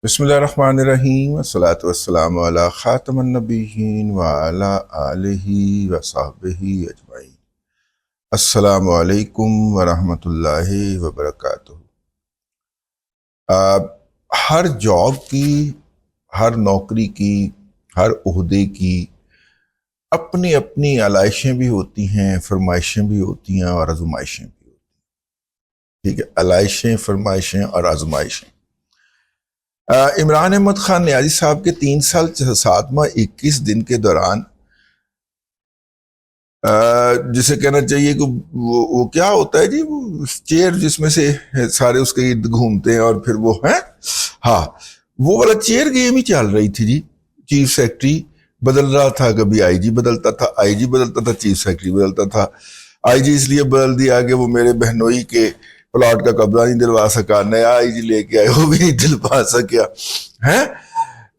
بسم اللہ الرحمن الرحیم والصلاة والسلام علی خاتم النبیین وعلی آلہ وصحبہ اجمعین۔ السلام علیکم ورحمۃ اللہ وبرکاتہ۔ ہر جاب کی، ہر نوکری کی، ہر عہدے کی اپنی اپنی علائشیں بھی ہوتی ہیں، فرمائشیں بھی ہوتی ہیں اور آزمائشیں بھی ہوتی ہیں۔ ٹھیک ہے، علائشیں، فرمائشیں اور آزمائشیں۔ عمران احمد خان نیازی صاحب کے 3 سال 7 ماہ 21 دن کے دوران جسے کہنا چاہیے کہ وہ کیا ہوتا ہے جی، وہ چیئر جس میں سے سارے اس کے ارد گھومتے ہیں اور پھر وہ ہیں، ہاں وہ والا چیئر گیم ہی چل رہی تھی جی۔ چیف سیکرٹری بدل رہا تھا، کبھی آئی جی بدلتا تھا، آئی جی بدلتا تھا، چیف سیکرٹری بدلتا تھا۔ آئی جی اس لیے بدل دیا کہ وہ میرے بہنوئی کے پلاٹ کا قبضہ نہیں دلوا سکا، نیا آئی جی لے کے آئے، وہ بھی نہیں دلوا سکیا ہے۔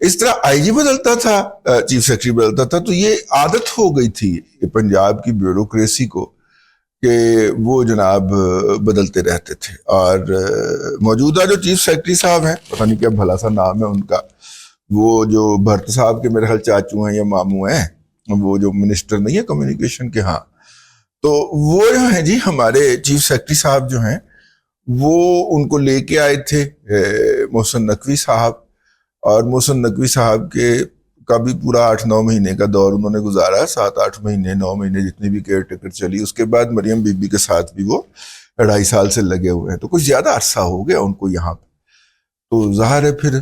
اس طرح آئی جی بدلتا تھا، چیف سیکرٹری بدلتا تھا۔ تو یہ عادت ہو گئی تھی پنجاب کی بیوروکریسی کو کہ وہ جناب بدلتے رہتے تھے۔ اور موجودہ جو چیف سیکرٹری صاحب ہیں، پتہ نہیں کیا بھلا سا نام ہے ان کا، وہ جو بھرت صاحب کے میرے خیال چاچو ہیں یا ماموں ہیں، وہ جو منسٹر نہیں ہے کمیونیکیشن کے، ہاں، تو وہ جو ہیں جی ہمارے چیف سیکرٹری صاحب جو ہیں، وہ ان کو لے کے آئے تھے محسن نقوی صاحب، اور محسن نقوی صاحب کے کا بھی پورا 8-9 مہینے کا دور انہوں نے گزارا، 7-8 مہینے 9 مہینے جتنی بھی کیئر ٹیکر چلی۔ اس کے بعد مریم بی بی کے ساتھ بھی وہ 2.5 سال سے لگے ہوئے ہیں، تو کچھ زیادہ عرصہ ہو گیا ان کو یہاں پہ۔ تو ظاہر ہے پھر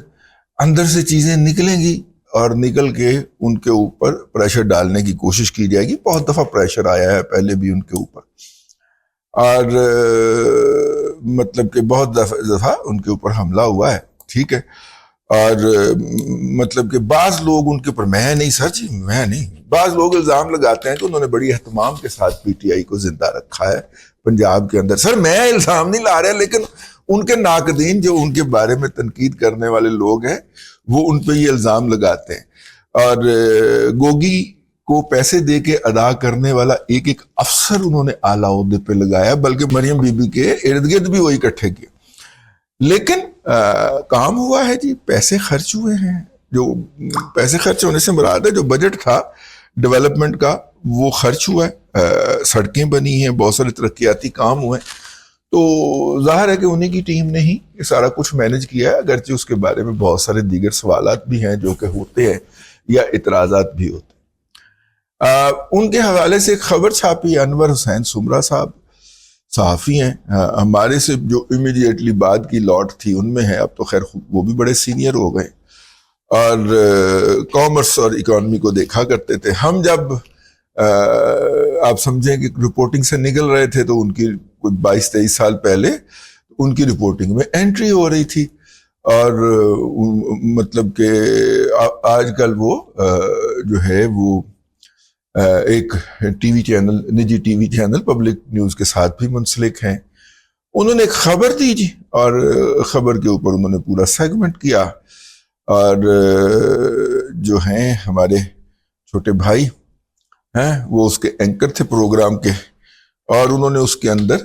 اندر سے چیزیں نکلیں گی اور نکل کے ان کے اوپر پریشر ڈالنے کی کوشش کی جائے گی۔ بہت دفعہ پریشر آیا ہے پہلے بھی ان کے اوپر، اور مطلب کہ بہت دفعہ ان کے اوپر حملہ ہوا ہے، ٹھیک ہے۔ اور مطلب کہ بعض لوگ ان کے اوپر، میں نہیں سر جی، میں نہیں، بعض لوگ الزام لگاتے ہیں کہ انہوں نے بڑی اہتمام کے ساتھ پی ٹی آئی کو زندہ رکھا ہے پنجاب کے اندر۔ سر میں الزام نہیں لا رہا، لیکن ان کے ناقدین جو ان کے بارے میں تنقید کرنے والے لوگ ہیں، وہ ان پہ یہ الزام لگاتے ہیں۔ اور گوگی کو پیسے دے کے ادا کرنے والا ایک ایک افسر انہوں نے اعلیٰ عہدے پہ لگایا، بلکہ مریم بی بی کے ارد گرد بھی وہی اکٹھے کیے۔ لیکن کام ہوا ہے جی، پیسے خرچ ہوئے ہیں۔ جو پیسے خرچ ہونے سے مراد ہے جو بجٹ تھا ڈیولپمنٹ کا، وہ خرچ ہوا ہے، سڑکیں بنی ہیں، بہت سارے ترقیاتی کام ہوئے ہیں۔ تو ظاہر ہے کہ انہی کی ٹیم نے ہی یہ سارا کچھ مینج کیا ہے، اگرچہ اس کے بارے میں بہت سارے دیگر سوالات بھی ہیں جو کہ ہوتے ہیں یا اعتراضات بھی ہوتے ہیں۔ ان کے حوالے سے ایک خبر چھاپی، انور حسین سمرہ صاحب صحافی ہیں، ہمارے سے جو امیڈیٹلی بعد کی لاٹ تھی ان میں ہے، اب تو خیر وہ بھی بڑے سینئر ہو گئے، اور کامرس اور اکانومی کو دیکھا کرتے تھے۔ ہم جب آپ سمجھیں کہ رپورٹنگ سے نکل رہے تھے تو ان کی کوئی 22-23 سال پہلے ان کی رپورٹنگ میں انٹری ہو رہی تھی، اور مطلب کہ آج کل وہ جو ہے وہ ایک ٹی وی چینل، نجی T V channel public news کے ساتھ بھی منسلک ہیں۔ انہوں نے ایک خبر دی جی، اور خبر کے اوپر انہوں نے پورا سیگمنٹ کیا، اور جو ہیں ہمارے چھوٹے بھائی ہیں وہ اس کے اینکر تھے پروگرام کے، اور انہوں نے اس کے اندر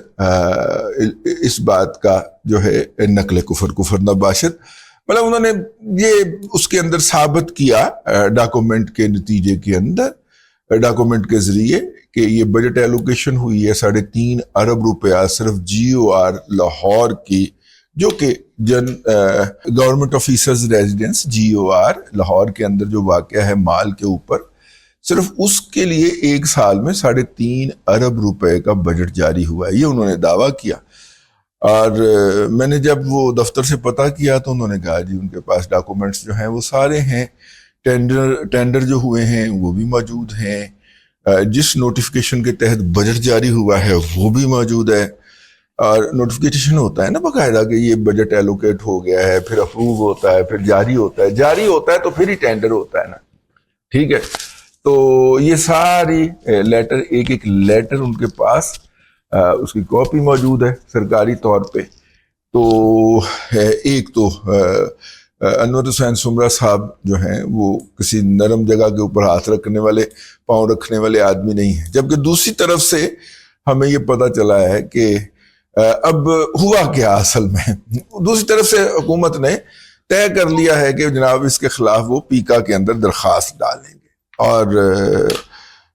اس بات کا جو ہے نقل کفر نباشد، مطلب انہوں نے یہ اس کے اندر ثابت کیا ڈاکومنٹ کے نتیجے کے اندر، ڈاکومنٹ کے ذریعے، کہ یہ بجٹ ایلوکیشن ہوئی ہے 3.5 ارب روپیہ صرف جی او آر لاہور کی، جو کہ گورنمنٹ آفیسرز ریزیڈنس جی او آر لاہور کے اندر جو واقع ہے مال کے اوپر، صرف اس کے لیے 1 سال میں 3.5 ارب روپے کا بجٹ جاری ہوا ہے، یہ انہوں نے دعویٰ کیا۔ اور میں نے جب وہ دفتر سے پتہ کیا تو انہوں نے کہا جی ان کے پاس ڈاکومنٹس جو ہیں وہ سارے ہیں، ٹینڈر جو ہوئے ہیں وہ بھی موجود ہیں، جس نوٹیفیکیشن کے تحت بجٹ جاری ہوا ہے وہ بھی موجود ہے، اور نوٹیفیکیشن ہوتا ہے نا باقاعدہ کہ یہ بجٹ ایلوکیٹ ہو گیا ہے، پھر اپروو ہوتا ہے، پھر جاری ہوتا ہے تو پھر ہی ٹینڈر ہوتا ہے نا، ٹھیک ہے۔ تو یہ ساری لیٹر، ایک ایک لیٹر ان کے پاس اس کی کاپی موجود ہے سرکاری طور پہ۔ تو ایک تو انور حسین سمرہ صاحب جو ہیں وہ کسی نرم جگہ کے اوپر ہاتھ رکھنے والے، پاؤں رکھنے والے آدمی نہیں ہیں، جبکہ دوسری طرف سے ہمیں یہ پتہ چلا ہے کہ اب ہوا کیا اصل میں، دوسری طرف سے حکومت نے طے کر لیا ہے کہ جناب اس کے خلاف وہ پیکا کے اندر درخواست ڈالیں گے اور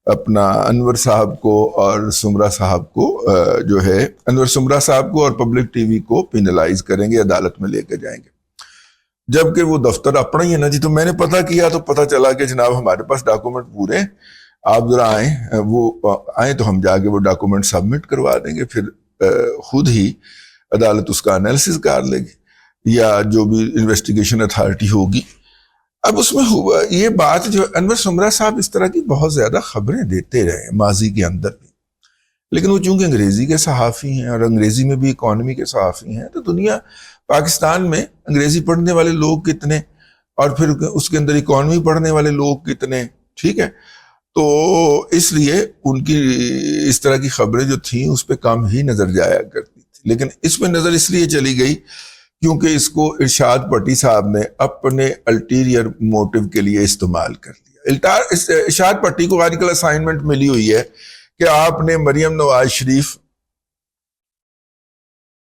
اپنا انور صاحب کو اور سمرا صاحب کو جو ہے انور سمرا صاحب کو اور پبلک ٹی وی کو پینلائز کریں گے, عدالت میں لے کے جائیں گے. جبکہ وہ دفتر اپنا ہی ہے نا جی. تو میں نے پتہ کیا تو پتہ چلا کہ جناب ہمارے پاس ڈاکومنٹ پورے, آپ ذرا آئیں تو ہم جا کے وہ ڈاکومنٹ سبمٹ کروا دیں گے, پھر خود ہی عدالت اس کا انالیسس کر لے گی یا جو بھی انویسٹیگیشن اتھارٹی ہوگی. اب اس میں ہوا یہ بات جو انور سمرا صاحب اس طرح کی بہت زیادہ خبریں دیتے رہے ماضی کے اندر بھی, لیکن وہ چونکہ انگریزی کے صحافی ہیں اور انگریزی میں بھی اکانومی کے صحافی ہیں, تو دنیا پاکستان میں انگریزی پڑھنے والے لوگ کتنے اور پھر اس کے اندر اکانومی پڑھنے والے لوگ کتنے, ٹھیک ہے. تو اس لیے ان کی اس طرح کی خبریں جو تھیں اس پہ کم ہی نظر جایا کرتی تھی, لیکن اس پہ نظر اس لیے چلی گئی کیونکہ اس کو ارشاد پٹی صاحب نے اپنے الٹیریئر موٹیو کے لیے استعمال کر لیا. ارشاد پٹی کو آج کل اسائنمنٹ ملی ہوئی ہے کہ آپ نے مریم نواز شریف,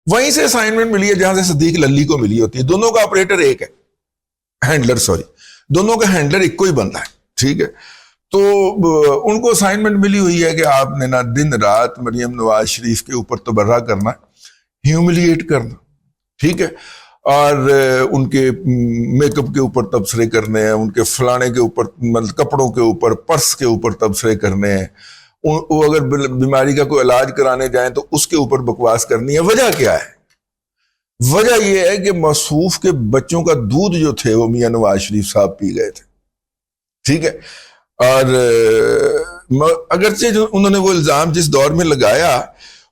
وہیں سے اسائنمنٹ ملی ہے جہاں سے صدیق للی کو ملی ہوتی ہے. دونوں کا آپریٹر ایک ہے, دونوں کا ہینڈلر ایک کو ہی بنتا ہے, ٹھیک ہے. تو ان کو اسائنمنٹ ملی ہوئی ہے کہ آپ نے نا دن رات مریم نواز شریف کے اوپر تبرہ کرنا, ہیوملیٹ کرنا, ٹھیک ہے, اور ان کے میک اپ کے اوپر تبصرے کرنے ہیں, ان کے فلانے کے اوپر مطلب کپڑوں کے اوپر, پرس کے اوپر تبصرے کرنے ہیں, وہ اگر بیماری کا کوئی علاج کرانے جائیں تو اس کے اوپر بکواس کرنی ہے. وجہ کیا ہے؟ وجہ یہ ہے کہ موصوف کے بچوں کا دودھ جو تھے وہ میاں نواز شریف صاحب پی گئے تھے, ٹھیک ہے. اور اگرچہ جو انہوں نے وہ الزام جس دور میں لگایا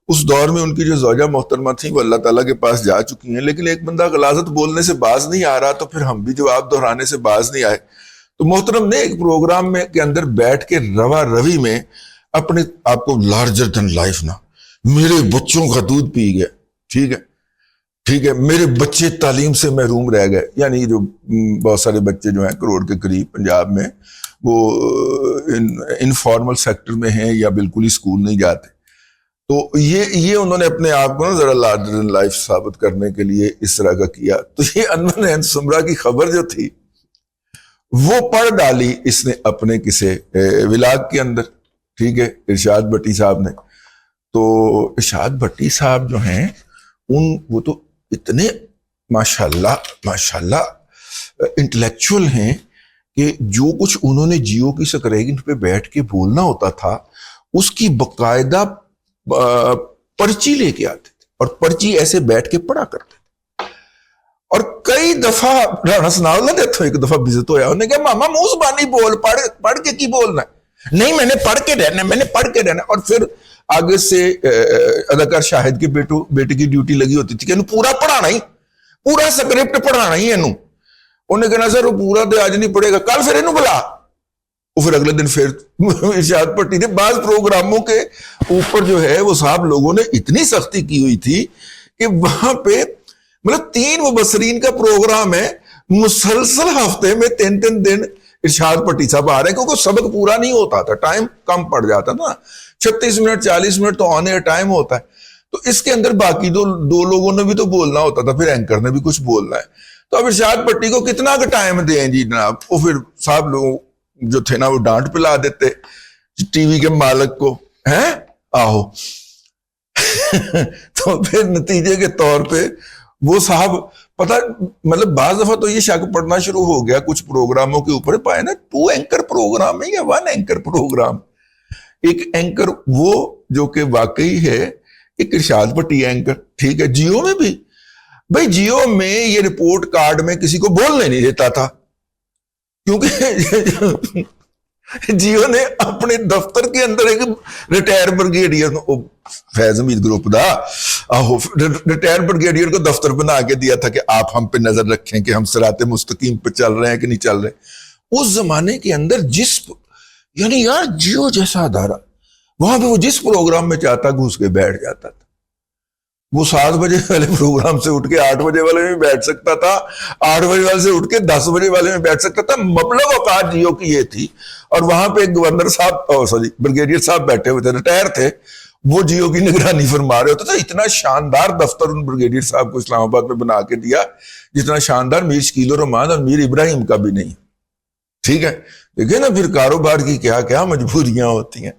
اس دور میں ان کی جو زوجہ محترمہ تھیں وہ اللہ تعالیٰ کے پاس جا چکی ہیں, لیکن ایک بندہ غلاظت بولنے سے باز نہیں آ رہا تو پھر ہم بھی جواب دہرانے سے باز نہیں آئے. تو محترم نے ایک پروگرام میں کے اندر بیٹھ کے روا روی میں اپنے آپ کو لارجر دن لائف نا, میرے بچوں کا دودھ پی گیا, ٹھیک ہے, ٹھیک ہے, میرے بچے تعلیم سے محروم رہ گئے. یعنی جو بہت سارے بچے جو ہیں کروڑ کے قریب پنجاب میں وہ انفارمل سیکٹر میں ہیں یا بالکل ہی اسکول نہیں جاتے. تو یہ انہوں نے اپنے آپ کو نا ذرا لارجر دین لائف ثابت کرنے کے لیے اس طرح کا کیا. تو یہ انور سمرا کی خبر جو تھی وہ پڑھ ڈالی اس نے اپنے کسے ولاگ کے اندر, ٹھیک ہے, ارشاد بھٹی صاحب نے. تو ارشاد بھٹی صاحب جو ہیں وہ تو اتنے ماشاءاللہ انٹلیکچوئل ہیں کہ جو کچھ انہوں نے جیو کی سکرین پہ بیٹھ کے بولنا ہوتا تھا اس کی باقاعدہ پرچی لے کے آتے تھے اور پرچی ایسے بیٹھ کے پڑھا کرتے تھے. اور کئی دفعہ رانا ثناء اللہ دیتھو ایک دفعہ بزت ہویا, انہوں نے کہا ماما منہ زبانی بول, پڑھ کے کی بولنا ہے, نہیں میں نے پڑھ کے رہنا. اور پھر آگے سے اداکار شاہد کے بیٹے کی ڈیوٹی لگی ہوتی تھی کہ انہوں پورا پڑھانا ہی, پورا سکرپٹ پڑھانا ہی انہوں. انہوں نے کہنا سر وہ پورا تو آج نہیں پڑھے گا, کل پھر انہوں بلا. وہ پھر اگلے دن پھر ارشاد پٹی نے بعض پروگراموں کے اوپر جو ہے وہ صاحب لوگوں نے اتنی سختی کی ہوئی تھی کہ وہاں پہ مطلب 3 مبصرین کا پروگرام ہے, مسلسل ہفتے میں 3 دن ارشاد پٹی صاحب آ رہے ہیں کیونکہ سبق پورا نہیں ہوتا تھا, ٹائم کم پڑ جاتا تھا, 36 منٹ 40 منٹ تو آن ایئر ٹائم ہوتا ہے. تو اس کے اندر باقی دو لوگوں نے بھی تو بولنا ہوتا تھا, پھر اینکر نے بھی کچھ بولنا ہے. تو اب ارشاد پٹی کو کتنا کا ٹائم دیں جی جناب. وہ پھر صاحب لوگ جو تھے نا وہ ڈانٹ پلا دیتے ٹی وی کے مالک کو, ہیں آہو. تو پھر نتیجے کے طور پہ وہ صاحب پتہ مطلب بعض دفعہ تو یہ شک پڑنا شروع ہو گیا کچھ پروگراموں کے اوپر, پائے نا 2 اینکر پروگرام ہے یا 1 اینکر پروگرام. ایک اینکر وہ جو کہ واقعی ہے ایک ارشاد پٹی اینکر, ٹھیک ہے. جیو میں بھی بھائی جیو میں یہ رپورٹ کارڈ میں کسی کو بولنے نہیں دیتا تھا کیونکہ جیو نے اپنے دفتر کے اندر ایک ریٹائر بریگیڈیئر فیض امید گروپ دا ریٹائر بریگیڈیئر کو دفتر بنا کے دیا تھا کہ آپ ہم پہ نظر رکھیں کہ ہم صراط مستقیم پہ چل رہے ہیں کہ نہیں چل رہے. اس زمانے کے اندر یعنی یار جیو جیسا ادارہ وہاں پہ وہ جس پروگرام میں چاہتا گھس کے بیٹھ جاتا تھا. وہ 7 بجے والے پروگرام سے اٹھ کے 8 بجے والے میں بیٹھ سکتا تھا, 8 بجے والے سے اٹھ کے 10 بجے والے میں بیٹھ سکتا تھا. مبلغ اوقات جیو کی یہ تھی. اور وہاں پہ ایک گورنر صاحب بریگیڈیئر صاحب بیٹھے ہوئے تھے, ریٹائر تھے. وہ جیو کی نگرانی فرما رہے ہوتے تھے. اتنا شاندار دفتر ان بریگیڈیئر صاحب کو اسلام آباد میں بنا کے دیا جتنا شاندار میر شکیل الرحمان اور میر ابراہیم کا بھی نہیں. ٹھیک ہے, دیکھیں نا پھر کاروبار کی کیا کیا مجبوریاں ہوتی ہیں.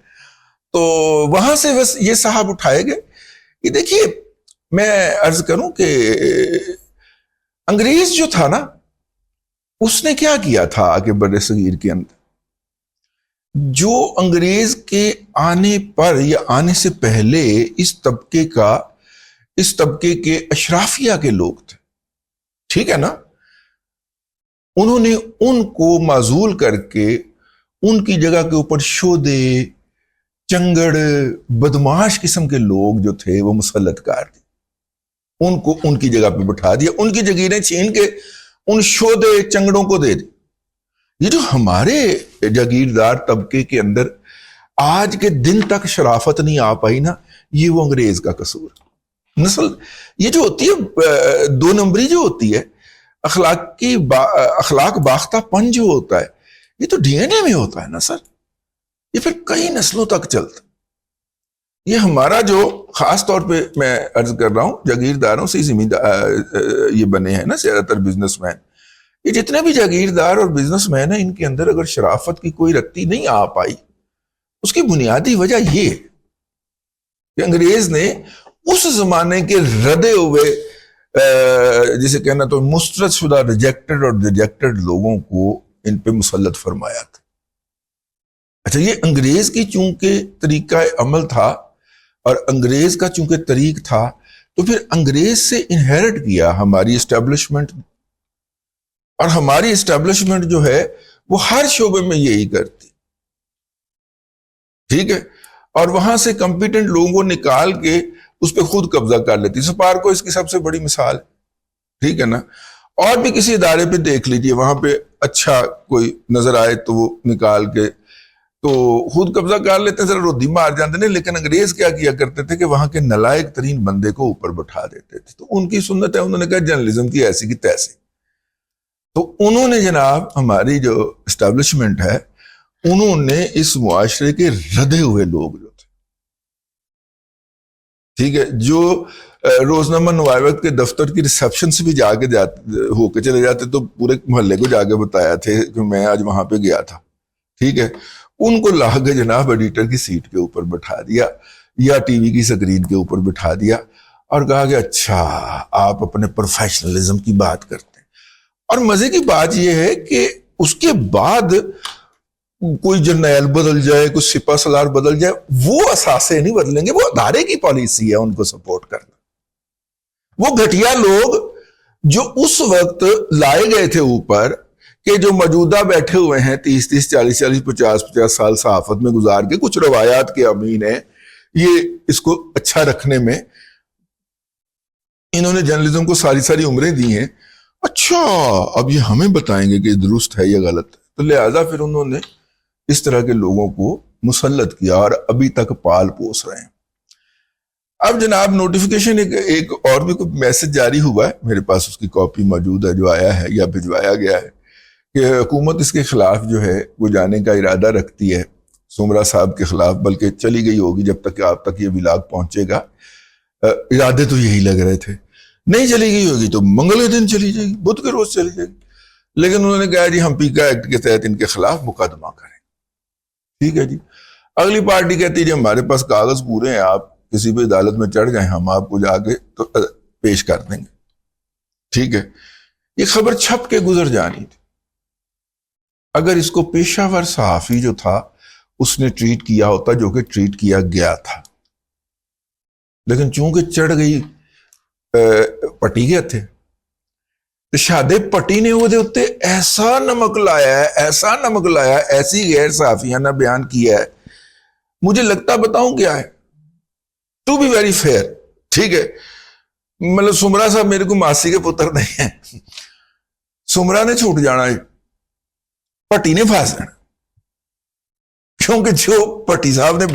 تو وہاں سے بس یہ صاحب اٹھائے گئے. یہ دیکھیے میں عرض کروں کہ انگریز جو تھا نا, اس نے کیا کیا تھا آگے بر صغیر کے اندر, جو انگریز کے آنے پر یا آنے سے پہلے اس طبقے کے اشرافیہ کے لوگ تھے, ٹھیک ہے نا, انہوں نے ان کو معزول کر کے ان کی جگہ کے اوپر شودے, چنگڑ, بدماش قسم کے لوگ جو تھے وہ مسلط کر دی, ان کو ان کی جگہ پہ بٹھا دیا, ان کی جگیریں چھین کے ان شودے چنگڑوں کو دے دی. یہ جو ہمارے جاگیردار طبقے کے اندر آج کے دن تک شرافت نہیں آ پائی نا, یہ وہ انگریز کا قصور. نسل یہ جو ہوتی ہے 2 نمبری جو ہوتی ہے, اخلاق باختہ پن جو ہوتا ہے, یہ تو ڈی این اے میں ہوتا ہے نا سر, یہ پھر کئی نسلوں تک چلتا. یہ ہمارا جو خاص طور پہ میں عرض کر رہا ہوں جاگیرداروں سے یہ بنے ہیں نا زیادہ تر بزنس مین, یہ جتنے بھی جاگیردار اور بزنس مین ہیں ان کے اندر اگر شرافت کی کوئی رتی نہیں آ پائی, اس کی بنیادی وجہ یہ کہ انگریز نے اس زمانے کے ردے ہوئے جسے کہنا تو مسترد شدہ ریجیکٹڈ لوگوں کو ان پہ مسلط فرمایا تھا. اچھا, یہ انگریز کی چونکہ طریقہ عمل تھا اور انگریز کا چونکہ طریق تھا, تو پھر انگریز سے انہیرٹ کیا ہماری اسٹیبلشمنٹ, اور ہماری اسٹیبلشمنٹ جو ہے وہ ہر شعبے میں یہی کرتی. ٹھیک ہے, اور وہاں سے کمپیٹنٹ لوگوں کو نکال کے اس پہ خود قبضہ کر لیتی. سپارکو اس کی سب سے بڑی مثال ہے. ٹھیک ہے نا, اور بھی کسی ادارے پہ دیکھ لیجئے, وہاں پہ اچھا کوئی نظر آئے تو وہ نکال کے تو خود قبضہ کر لیتے ہیں, ذرا ردی مار جاتے ہیں. لیکن انگریز کیا کیا کرتے تھے کہ وہاں کے نالائق ترین بندے کو اوپر بٹھا دیتے تھے. تو ان کی سنت ہے, انہوں نے کہا جرنلزم کی ایسی کی تیسی. تو انہوں نے جناب ہماری جو اسٹیبلشمنٹ ہے, انہوں نے اس معاشرے کے ردے ہوئے لوگ جو تھے, ٹھیک ہے, جو روزنامہ نوائے وقت کے دفتر کی ریسپشن سے بھی جا کے ہو کے چلے جاتے, تو پورے محلے کو جا کے بتایا تھے کہ میں آج وہاں پہ گیا تھا. ٹھیک ہے, ان کو لا کے جناب ایڈیٹر کی سیٹ کے اوپر بٹھا دیا یا ٹی وی کی سکرین کے اوپر بٹھا دیا اور کہا کہ اچھا آپ اپنے پروفیشنلزم کی بات کرتے ہیں. اور مزے کی بات یہ ہے کہ اس کے بعد کوئی جرنیل بدل جائے, کوئی سپہ سالار بدل جائے, وہ اثاثے نہیں بدلیں گے, وہ ادارے کی پالیسی ہے ان کو سپورٹ کرنا. وہ گھٹیا لوگ جو اس وقت لائے گئے تھے اوپر, کہ جو موجودہ بیٹھے ہوئے ہیں 30 40 50 سال صحافت میں گزار کے کچھ روایات کے امین ہیں, یہ اس کو اچھا رکھنے میں انہوں نے جرنلزم کو ساری عمریں دی ہیں. اچھا اب یہ ہمیں بتائیں گے کہ درست ہے یا غلط ہے. تو لہٰذا پھر انہوں نے اس طرح کے لوگوں کو مسلط کیا اور ابھی تک پال پوس رہے ہیں. اب جناب نوٹیفیکیشن ایک اور بھی کوئی میسج جاری ہوا ہے, میرے پاس اس کی کاپی موجود ہے, جو آیا ہے یا بھجوایا گیا ہے کہ حکومت اس کے خلاف جو ہے وہ جانے کا ارادہ رکھتی ہے, سمرا صاحب کے خلاف, بلکہ چلی گئی ہوگی جب تک کہ آپ تک یہ ولاگ پہنچے گا. ارادے تو یہی لگ رہے تھے, نہیں چلی گئی ہوگی تو منگل کے دن چلی جائے گی, بدھ کے روز چلی جائے گی. لیکن انہوں نے کہا جی ہم پیکا ایکٹ کے تحت ان کے خلاف مقدمہ کریں. ٹھیک ہے جی. اگلی پارٹی کہتی ہے جی ہمارے پاس کاغذ پورے ہیں, آپ کسی بھی عدالت میں چڑھ جائیں, ہم آپ کو جا کے تو پیش کر دیں گے. ٹھیک ہے, یہ خبر چھپ کے گزر جانی تھی. اگر اس کو پیشہ ور صحافی جو تھا اس نے ٹریٹ کیا ہوتا, جو کہ ٹریٹ کیا گیا تھا, لیکن چونکہ چڑھ گئی پٹی کے تھے, تو شادے پٹی نے وہ دے ایسا نمک لایا ہے, ایسی غیر صحافیانہ بیان کیا ہے, مجھے لگتا بتاؤں کیا ہے, ٹو بی ویری فیئر. ٹھیک ہے, مطلب سمرا صاحب میرے کو ماسی کے پتر نہیں ہیں, سمرا نے چھوٹ جانا ہے, پٹی نے پھانس جانا. کیونکہ جو پٹی صاحب نے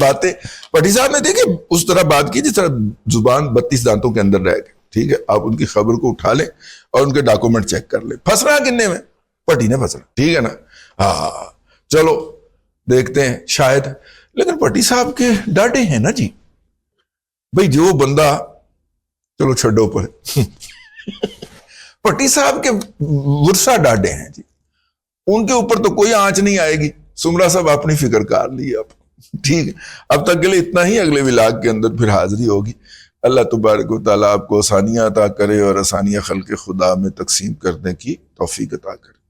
دیکھیں اس طرح بات کی جس طرح زبان 32 دانتوں کے اندر رہ گئے. ٹھیک ہے, آپ ان کی خبر کو اٹھا لیں اور ان کے ڈاکومنٹ چیک کر لیں. پھنس رہا کننے میں, پٹی نے پھنس رہا. ٹھیک ہے نا, ہاں چلو دیکھتے ہیں شاید. لیکن پٹی صاحب کے ڈاٹے ہیں نا جی, بھئی جو بندہ چلو چھڈو پر پٹی صاحب کے ورثہ ڈاڈے ہیں جی، ان کے اوپر تو کوئی آنچ نہیں آئے گی. سمرا صاحب اپنی فکر کر لی آپ. ٹھیک ہے، اب تک کے لیے اتنا ہی، اگلے ولاگ کے اندر پھر حاضری ہوگی. اللہ تبارک و تعالیٰ آپ کو آسانیاں عطا کرے اور آسانیاں خلق خدا میں تقسیم کرنے کی توفیق عطا کرے.